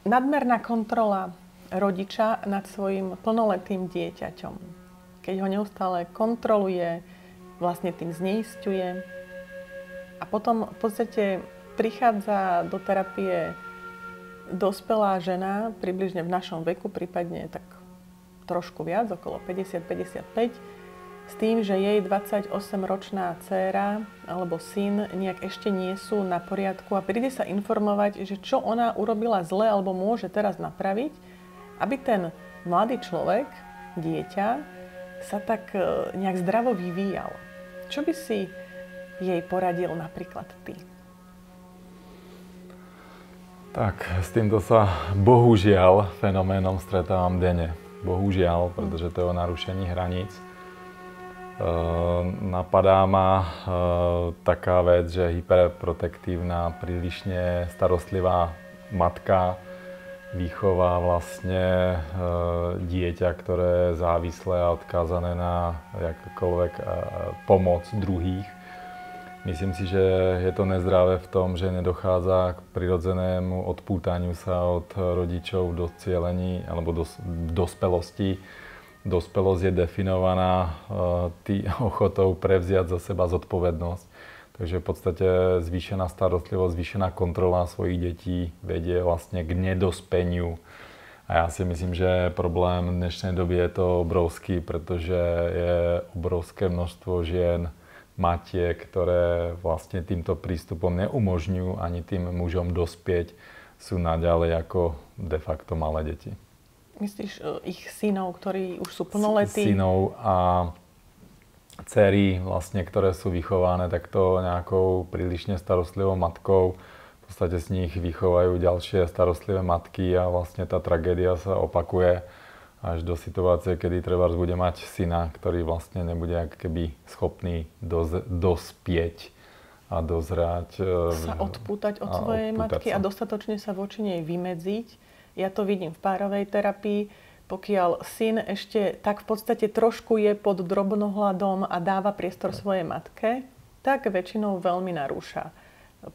Nadmerná kontrola rodiča nad svojim plnoletým dieťaťom. Keď ho neustále kontroluje, vlastne tým zneisťuje. A potom v podstate prichádza do terapie dospelá žena, približne v našom veku, prípadne tak trošku viac, okolo 50-55, s tým, že jej 28-ročná dcéra alebo syn nejak ešte nie sú na poriadku a príde sa informovať, že čo ona urobila zle alebo môže teraz napraviť, aby ten mladý človek, dieťa, sa tak nejak zdravo vyvíjal. Čo by si jej poradil napríklad ty? Tak, s týmto sa bohužiaľ fenoménom stretávam denne. Bohužiaľ, pretože to je o narušení hraníc. Napadá ma taká vec, že hyperprotektívna, prílišne starostlivá matka vychová vlastne dieťa, ktoré je závislé a odkázané na jakúkoľvek pomoc druhých. Myslím si, že je to nezdravé v tom, že nedochádza k prirodzenému odpútaniu sa od rodičov v docielení alebo v dospelosti. Dospelosť je definovaná ochotou prevziať za seba zodpovednosť. Takže v podstate zvýšená starostlivosť, zvýšená kontrola svojich detí vedie vlastne k nedospeniu. A ja si myslím, že problém v dnešnej doby je to obrovský, pretože je obrovské množstvo žien, matiek, ktoré vlastne týmto prístupom neumožňujú ani tým mužom dospieť, sú naďalej ako de facto malé deti. Myslíš ich synov, ktorí už sú plnoletí? Synov a dcery, vlastne, ktoré sú vychované takto nejakou prílišne starostlivou matkou. V podstate z nich vychovajú ďalšie starostlivé matky a vlastne tá tragédia sa opakuje až do situácie, kedy trebárs bude mať syna, ktorý vlastne nebude keby schopný dospieť a dozrať. Sa odpútať od svojej matky a dostatočne sa voči nej vymedziť. Ja to vidím v párovej terapii, pokiaľ syn ešte tak v podstate trošku je pod drobnohľadom a dáva priestor svojej matke, tak väčšinou veľmi narúša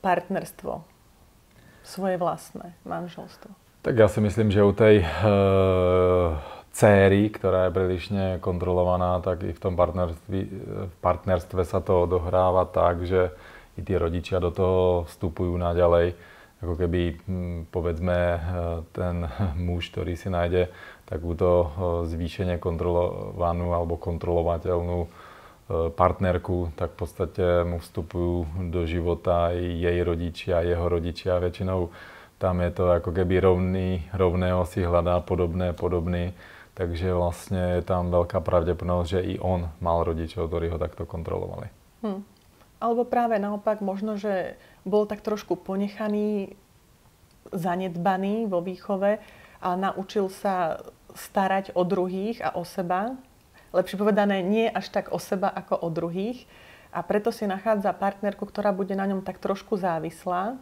partnerstvo, svoje vlastné manželstvo. Tak ja si myslím, že u tej céry, ktorá je prílišne kontrolovaná, tak i v tom partnerstve sa to odohráva tak, že i tí rodičia do toho vstupujú naďalej. Ako keby, povedzme, ten muž, ktorý si nájde takúto zvýšene kontrolovanú alebo kontrolovateľnú partnerku, tak v podstate mu vstupujú do života aj jej rodičia, jeho rodičia. Väčšinou tam je to ako keby rovného si hľadá podobný. Takže vlastne je tam veľká pravdepodobnosť, že i on mal rodičov, ktorí ho takto kontrolovali. Alebo práve naopak, možno, že bol tak trošku ponechaný, zanedbaný vo výchove, ale naučil sa starať o druhých a o seba. Lepšie povedané, nie až tak o seba, ako o druhých. A preto si nachádza partnerku, ktorá bude na ňom tak trošku závislá.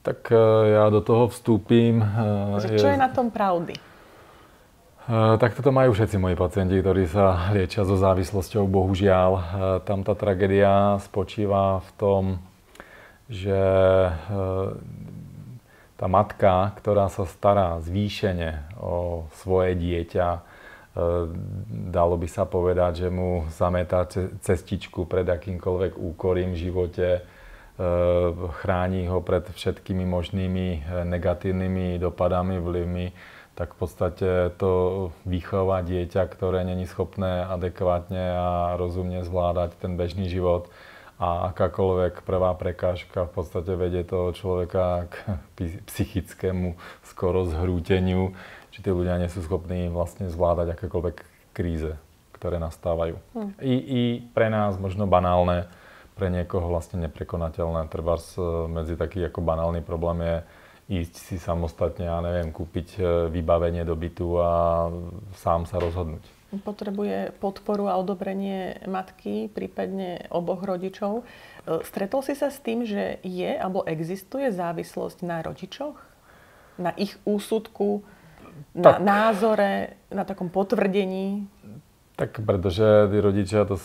Tak ja do toho vstúpim. Čo je na tom pravdy? Tak toto majú všetci moji pacienti, ktorí sa liečia so závislosťou. Bohužiaľ, tam tá tragédia spočíva v tom, že tá matka, ktorá sa stará zvýšene o svoje dieťa, dalo by sa povedať, že mu zametá cestičku pred akýmkoľvek úkorím v živote, chráni ho pred všetkými možnými negatívnymi dopadami, vplyvmi, tak v podstate to vychová dieťa, ktoré není schopné adekvátne a rozumne zvládať ten bežný život. A akákoľvek prvá prekážka v podstate vedie toho človeka k psychickému skoro zhrúteniu, či tí ľudia nie sú schopní vlastne zvládať akékoľvek kríze, ktoré nastávajú. I pre nás možno banálne, pre niekoho vlastne neprekonateľné. Trebárs medzi taký ako banálny problém je ísť si samostatne, kúpiť vybavenie do bytu a sám sa rozhodnúť. Potrebuje podporu a odobrenie matky, prípadne oboch rodičov. Stretol si sa s tým, že je alebo existuje závislosť na rodičoch? Na ich úsudku, na názore, na takom potvrdení? Tak pretože tí rodičia to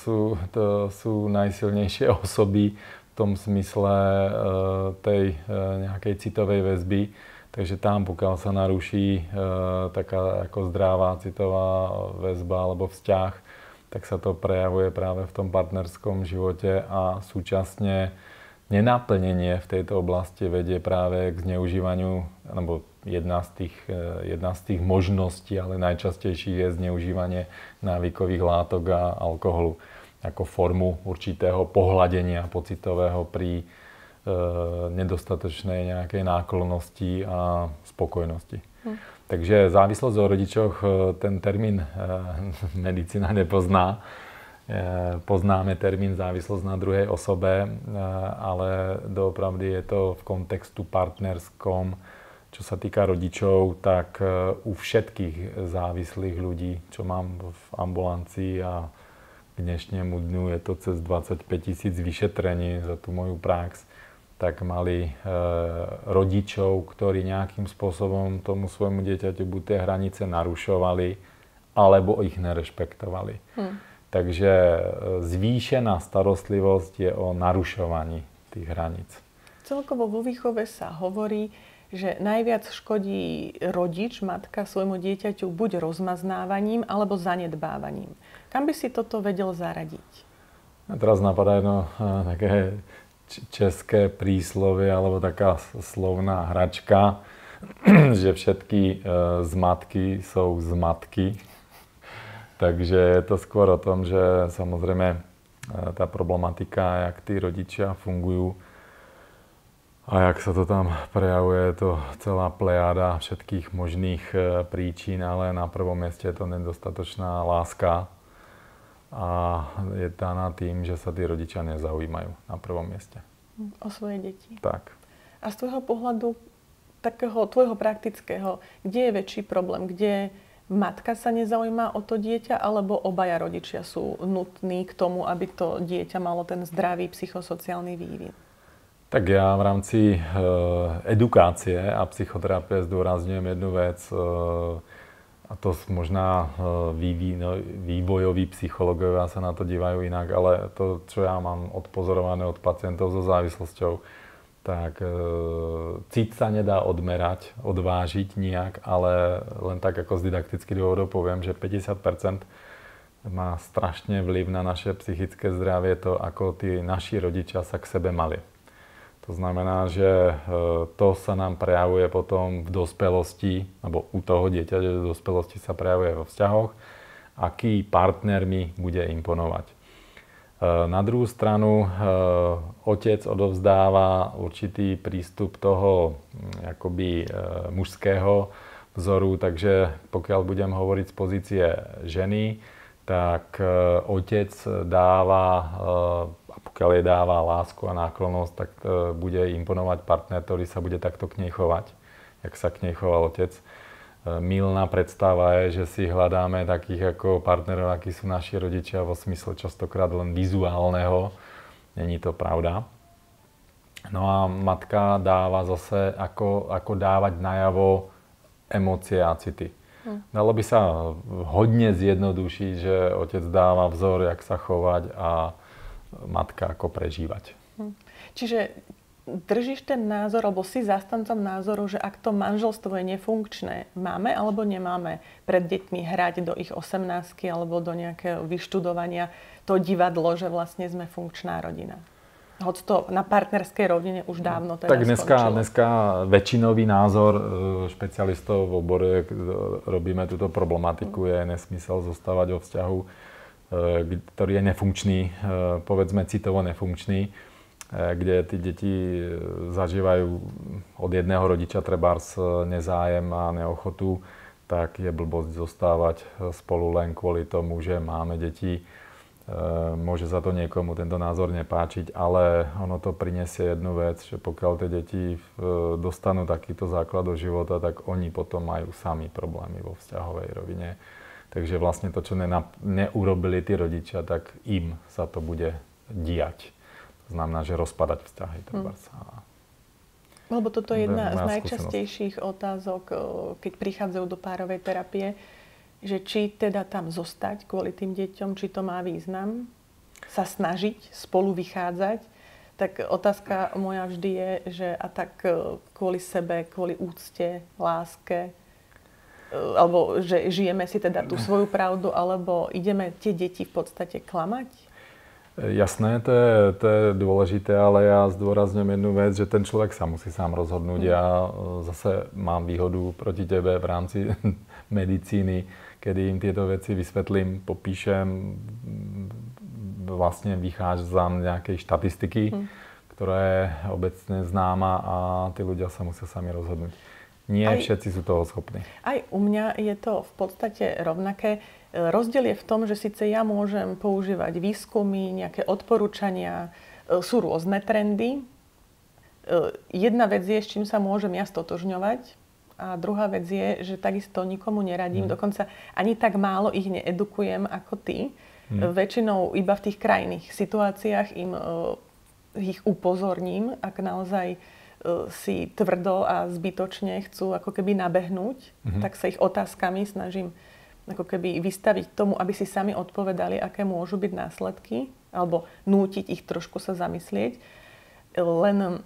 sú najsilnejšie osoby v tom smysle tej nejakej citovej väzby. Takže tam, pokiaľ sa naruší taká ako zdravá citová väzba alebo vzťah, tak sa to prejavuje práve v tom partnerskom živote a súčasne nenaplnenie v tejto oblasti vedie práve k zneužívaniu, alebo jedna z tých možností, ale najčastejších je zneužívanie návykových látok a alkoholu ako formu určitého pohľadenia pocitového pri nedostatočnej nejakej náklonnosti a spokojnosti. Takže závislosť o rodičoch, ten termín medicína nepozná. Poznáme termín závislosť na druhej osobe, ale doopravdy je to v kontextu partnerskom. Čo sa týka rodičov, tak u všetkých závislých ľudí, čo mám v ambulancii a k dnešnému dňu je to cez 25 000 vyšetrení za tú moju prax, tak mali rodičov, ktorí nejakým spôsobom tomu svojmu dieťaťu buď tie hranice narušovali, alebo ich nerešpektovali. Takže zvýšená starostlivosť je o narušovaní tých hraníc. Celkovo vo výchove sa hovorí, že najviac škodí rodič, matka svojmu dieťaťu buď rozmaznávaním, alebo zanedbávaním. Kam by si toto vedel zaradiť? A teraz napadá jedno také české príslovie, alebo taká slovná hračka, že všetky zmatky sú zmatky. Takže je to skôr o tom, že samozrejme tá problematika, jak tí rodičia fungujú a jak sa to tam prejavuje, je to celá plejáda všetkých možných príčin, ale na prvom mieste je to nedostatočná láska a je daná tým, že sa tí rodičia nezaujímajú na prvom mieste. O svoje deti. Tak. A z tvojho pohľadu, takého tvojho praktického, kde je väčší problém? Kde matka sa nezaujíma o to dieťa, alebo obaja rodičia sú nutní k tomu, aby to dieťa malo ten zdravý psychosociálny vývin? Tak ja v rámci edukácie a psychoterapie zdôrazňujem jednu vec, a to možná vývojoví psychológovia sa na to dívajú inak, ale to, čo ja mám odpozorované od pacientov so závislosťou, tak cit sa nedá odmerať, odvážiť nijak, ale len tak ako z didaktických dôvodov poviem, že 50% má strašne vplyv na naše psychické zdravie to, ako tí naši rodičia sa k sebe mali. To znamená, že to sa nám prejavuje potom v dospelosti, alebo u toho dieťaťa, že v dospelosti sa prejavuje vo vzťahoch, aký partner mi bude imponovať. Na druhú stranu, otec odovzdáva určitý prístup toho akoby mužského vzoru, takže pokiaľ budem hovoriť z pozície ženy, tak otec dáva, a pokiaľ jej dáva lásku a náklonnosť, tak bude imponovať partner, ktorý sa bude takto k nej chovať, jak sa k nej choval otec. Mylná predstava je, že si hľadáme takých ako partnerov, akí sú naši rodičia vo smysle častokrát len vizuálneho. Není to pravda. No a matka dáva zase ako dávať najavo emócie a city. Dalo by sa hodne zjednodušiť, že otec dáva vzor, jak sa chovať a matka ako prežívať. Čiže držíš ten názor, alebo si zastancom názoru, že ak to manželstvo je nefunkčné, máme alebo nemáme pred deťmi hrať do ich 18-ky alebo do nejakého vyštudovania to divadlo, že vlastne sme funkčná rodina? Hoď to na partnerskej rodine už dávno teda tak dneska väčšinový názor špecialistov v obore, robíme túto problematiku, je nesmysel zostávať vo vzťahu, ktorý je nefunkčný, povedzme citovo nefunkčný, kde tí deti zažívajú od jedného rodiča trebárs nezájem a neochotu, tak je blbosť zostávať spolu len kvôli tomu, že máme deti. Môže sa to niekomu tento názor nepáčiť, ale ono to prinesie jednu vec, že pokiaľ tie deti dostanú takýto základ do života, tak oni potom majú sami problémy vo vzťahovej rovine. Takže vlastne to, čo neurobili tí rodičia, tak im sa to bude diať. To znamená, že rozpadať vzťahy. Lebo toto je jedna z najčastejších otázok, keď prichádzajú do párovej terapie, že či teda tam zostať kvôli tým deťom, či to má význam, sa snažiť spolu vychádzať Tak otázka moja vždy je, že a tak kvôli sebe, kvôli úcte, láske, alebo že žijeme si teda tú svoju pravdu, alebo ideme tie deti v podstate klamať? Jasné, to je dôležité, ale ja zdôrazňujem jednu vec, že ten človek sa musí sám rozhodnúť. Ja zase mám výhodu proti tebe v rámci medicíny, kedy im tieto veci vysvetlím, popíšem, vlastne vychádzam z nejakej štatistiky, ktorá je obecne známa a tí ľudia sa musia sami rozhodnúť. Nie všetci sú toho schopní. Aj u mňa je to v podstate rovnaké. Rozdiel je v tom, že síce ja môžem používať výskumy, nejaké odporúčania, sú rôzne trendy. Jedna vec je, s čím sa môžem ja stotožňovať, a druhá vec je, že takisto nikomu neradím, dokonca ani tak málo ich needukujem ako ty. Väčšinou iba v tých krajných situáciách ich upozorním, ak naozaj si tvrdo a zbytočne chcú ako keby nabehnúť, tak sa ich otázkami snažím ako keby vystaviť tomu, aby si sami odpovedali, aké môžu byť následky, alebo nútiť ich trošku sa zamyslieť. Len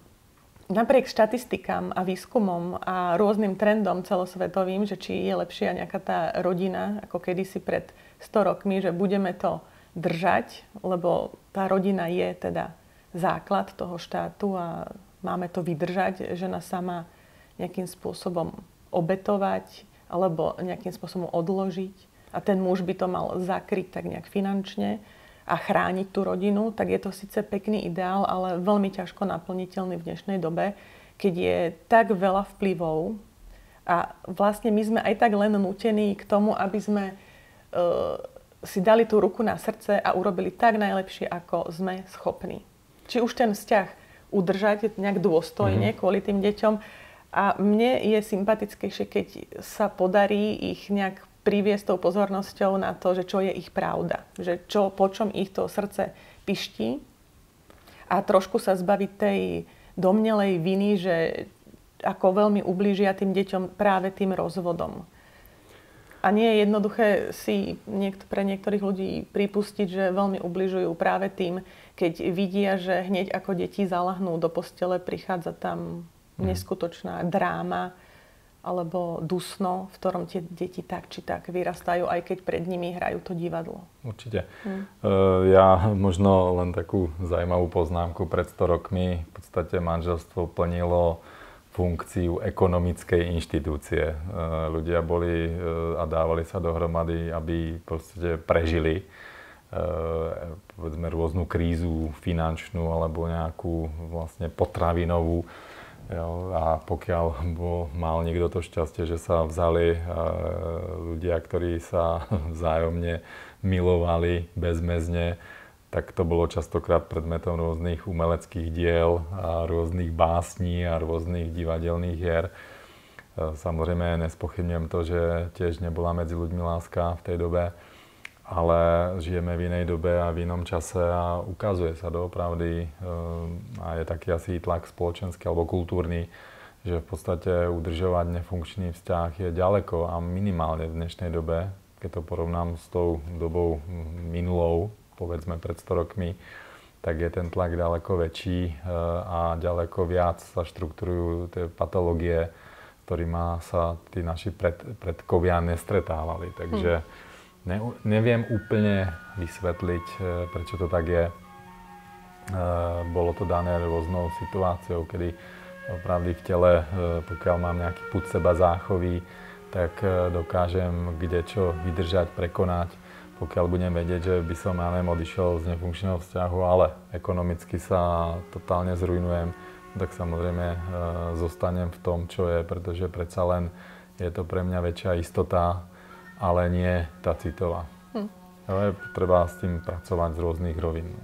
napriek štatistikám a výskumom a rôznym trendom celosvetovým, že či je lepšia nejaká tá rodina, ako kedysi pred 100 rokmi, že budeme to držať, lebo tá rodina je teda základ toho štátu a máme to vydržať, žena sa má nejakým spôsobom obetovať alebo nejakým spôsobom odložiť a ten muž by to mal zakryť tak nejak finančne a chrániť tú rodinu, tak je to síce pekný ideál, ale veľmi ťažko naplniteľný v dnešnej dobe, keď je tak veľa vplyvov a vlastne my sme aj tak len nútení k tomu, aby sme si dali tú ruku na srdce a urobili tak najlepšie, ako sme schopní. Či už ten vzťah udržať nejak dôstojne kvôli tým deťom. A mne je sympatickejšie, keď sa podarí ich nejak priviesť tou pozornosťou na to, že čo je ich pravda. Že po čom ich to srdce piští. A trošku sa zbaviť tej domnelej viny, že ako veľmi ublížia tým deťom práve tým rozvodom. A nie je jednoduché si pre niektorých ľudí pripustiť, že veľmi ubližujú práve tým, keď vidia, že hneď ako deti zalahnú do postele, prichádza tam neskutočná dráma alebo dusno, v ktorom tie deti tak či tak vyrastajú, aj keď pred nimi hrajú to divadlo. Určite. Ja možno len takú zaujímavú poznámku. Pred 100 rokmi v podstate manželstvo plnilo funkciu ekonomickej inštitúcie. Ľudia boli a dávali sa dohromady, aby proste prežili povedzme rôznu krízu finančnú alebo nejakú vlastne potravinovú. A pokiaľ mal niekto to šťastie, že sa vzali ľudia, ktorí sa vzájomne milovali bezmezne, tak to bolo častokrát predmetom rôznych umeleckých diel a rôznych básní a rôznych divadelných hier. Samozrejme nespochybňujem to, že tiež nebola medzi ľuďmi láska v tej dobe, ale žijeme v inej dobe a v inom čase a ukazuje sa doopravdy a je taký asi tlak spoločenský alebo kultúrny, že v podstate udržovať nefunkčný vzťah je ďaleko a minimálne v dnešnej dobe, keď to porovnám s tou dobou minulou, povedzme pred 100 rokmi, tak je ten tlak ďaleko väčší a ďaleko viac sa štruktúrujú tie patológie, ktorými sa tí naši predkovia nestretávali. Takže neviem úplne vysvetliť, prečo to tak je. Bolo to dané rôznou situáciou, kedy opravdu v tele, pokiaľ mám nejaký pud seba záchový, tak dokážem kde čo vydržať, prekonať. Pokiaľ budem vedieť, že by som, odišiel z nefunkčného vzťahu, ale ekonomicky sa totálne zrujnujem, tak samozrejme zostanem v tom, čo je, pretože predsa len je to pre mňa väčšia istota, ale nie tá citová. Ale treba s tým pracovať z rôznych rovín.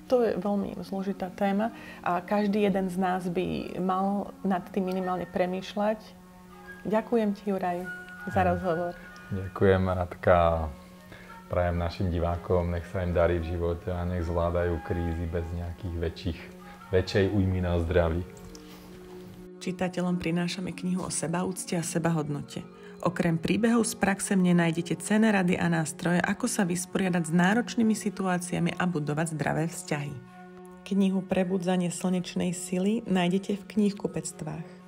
To je veľmi zložitá téma a každý jeden z nás by mal nad tým minimálne premýšľať. Ďakujem ti, Juraj, za rozhovor. Ďakujem, Radka. Prajem našim divákom, nech sa im darí v živote a nech zvládajú krízy bez nejakých väčšej újmy na zdraví. Čitateľom prinášame knihu o sebaúcte a sebahodnote. Okrem príbehov z praxe mne nájdete cenné rady a nástroje, ako sa vysporiadať s náročnými situáciami a budovať zdravé vzťahy. Knihu Prebudzanie slnečnej sily nájdete v knihkupectvách.